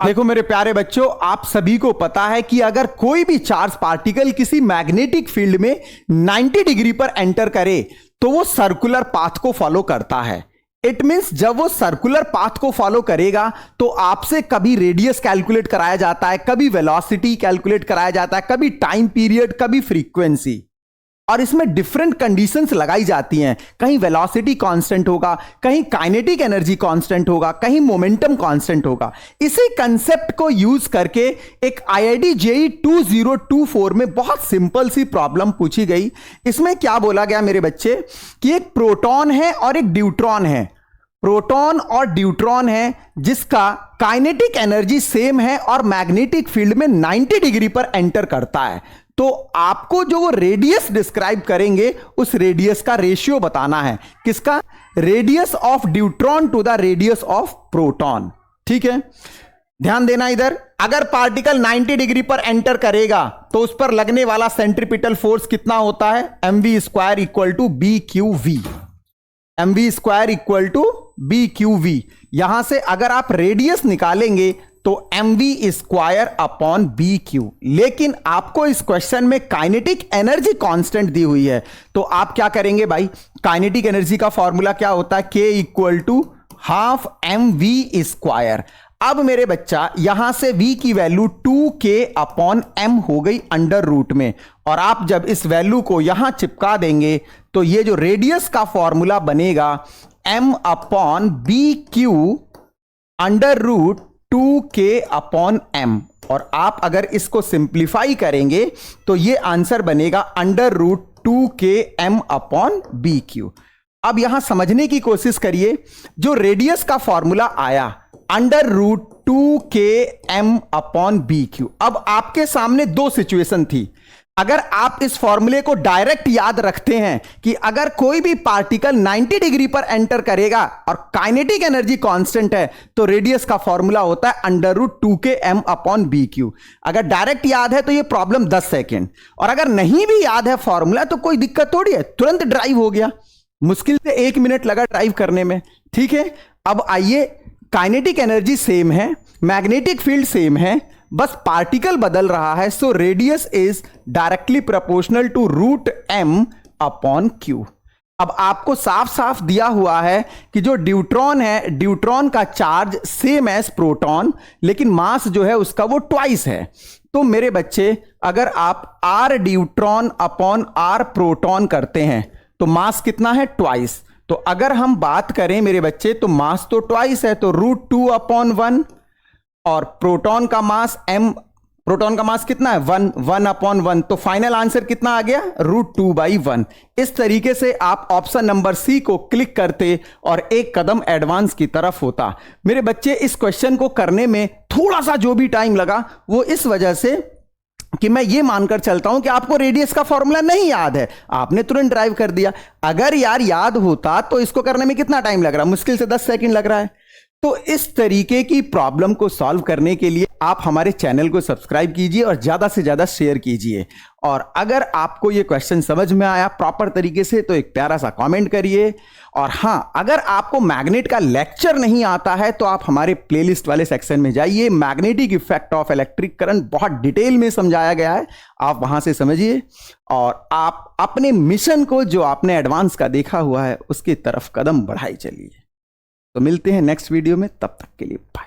देखो मेरे प्यारे बच्चों, आप सभी को पता है कि अगर कोई भी चार्ज पार्टिकल किसी मैग्नेटिक फील्ड में 90 डिग्री पर एंटर करे तो वो सर्कुलर पाथ को फॉलो करता है। इट मींस जब वो सर्कुलर पाथ को फॉलो करेगा तो आपसे कभी रेडियस कैलकुलेट कराया जाता है, कभी वेलोसिटी कैलकुलेट कराया जाता है, कभी टाइम पीरियड, कभी फ्रीक्वेंसी, और इसमें डिफरेंट कंडीशंस लगाई जाती हैं। कहीं वेलोसिटी कांस्टेंट होगा, कहीं काइनेटिक एनर्जी कांस्टेंट होगा, कहीं मोमेंटम कांस्टेंट होगा। इसी कंसेप्ट को यूज करके एक IIT JEE 2024 में बहुत सिंपल सी प्रॉब्लम पूछी गई। इसमें क्या बोला गया मेरे बच्चे कि एक प्रोटॉन है और एक ड्यूट्रॉन है। प्रोटॉन और ड्यूट्रॉन है जिसका काइनेटिक एनर्जी सेम है और मैग्नेटिक फील्ड में 90 डिग्री पर एंटर करता है। तो आपको जो वो रेडियस डिस्क्राइब करेंगे उस रेडियस का रेशियो बताना है। किसका? Radius of deuteron to the radius of proton. ठीक है, ध्यान देना इधर। अगर पार्टिकल 90 डिग्री पर एंटर करेगा तो उस पर लगने वाला सेंट्रीपिटल फोर्स कितना होता है? mv² equal to BQV। mv² equal to BQV। यहां से अगर आप रेडियस निकालेंगे तो mv² अपॉन BQ। लेकिन आपको इस क्वेश्चन में काइनेटिक एनर्जी कांस्टेंट दी हुई है, तो आप क्या करेंगे भाई? काइनेटिक एनर्जी का फॉर्मूला क्या होता है? K equal to half mv²। अब मेरे बच्चा यहां से v की वैल्यू 2k अपॉन m हो गई अंडर रूट में, और आप जब इस वैल्यू को यहां चिपका देंगे तो ये जो रेडियस का फॉर्मूला बनेगा m upon BQ under root 2k upon m। और आप अगर इसको सिंप्लीफाई करेंगे तो ये आंसर बनेगा under root 2k m upon BQ। अब यहां समझने की कोशिश करिए, जो रेडियस का फॉर्मूला आया under root 2k m upon BQ। अब आपके सामने दो सिचुएशन थी। अगर आप इस फॉर्मूले को डायरेक्ट याद रखते हैं कि अगर कोई भी पार्टिकल 90 डिग्री पर एंटर करेगा और काइनेटिक एनर्जी कांस्टेंट है तो रेडियस का फॉर्मूला होता है under root 2k m upon BQ। अगर डायरेक्ट याद है तो ये प्रॉब्लम 10 सेकेंड, और अगर नहीं भी याद है फॉर्मूला तो कोई दिक्कत थोड़ी है, तुरंत ड्राइव हो गया। मुश्किल से 1 मिनट लगा ड्राइव करने में। ठीक है, अब आइए, काइनेटिक एनर्जी सेम है, मैग्नेटिक फील्ड सेम है, बस पार्टिकल बदल रहा है। So radius is directly proportional to root m upon Q। अब आपको साफ साफ दिया हुआ है कि जो ड्यूट्रॉन है, ड्यूट्रॉन का चार्ज सेम एज प्रोटॉन, लेकिन मास जो है उसका वो ट्वाइस है। तो मेरे बच्चे अगर आप r deuteron upon r proton करते हैं तो मास कितना है? ट्वाइस। तो अगर हम बात करें मेरे बच्चे तो मास तो ट्वाइस है, तो रूट 2 अपॉन 1, और प्रोटॉन का मास प्रोटॉन का मास कितना है? 1 अपॉन 1। तो फाइनल आंसर कितना आ गया? रूट 2/1। इस तरीके से आप ऑप्शन नंबर सी को क्लिक करते और एक कदम एडवांस की तरफ होता। मेरे बच्चे इस क्वेश्चन को करने में थोड़ा सा जो भी टाइम लगा वो इस वजह से कि मैं ये मानकर चलता हूं कि आपको रेडियस का फॉर्मूला नहीं याद है, आपने तुरंत ड्राइव कर दिया। अगर यार याद होता तो इसको करने में कितना टाइम लग रहा है? मुश्किल से 10 सेकंड लग रहा है। तो इस तरीके की प्रॉब्लम को सॉल्व करने के लिए आप हमारे चैनल को सब्सक्राइब कीजिए और ज्यादा से ज्यादा शेयर कीजिए। और अगर आपको ये क्वेश्चन समझ में आया प्रॉपर तरीके से तो एक प्यारा सा कमेंट करिए। और हां, अगर आपको मैग्नेट का लेक्चर नहीं आता है तो आप हमारे प्लेलिस्ट वाले सेक्शन में जाइए। Magnetic effect of electric current बहुत डिटेल में समझाया गया है, आप वहां से समझिए और आप अपने मिशन को जो आपने एडवांस का देखा हुआ है उसकी तरफ कदम बढ़ाई चलिए। तो मिलते हैं नेक्स्ट वीडियो में, तब तक के लिए बाय।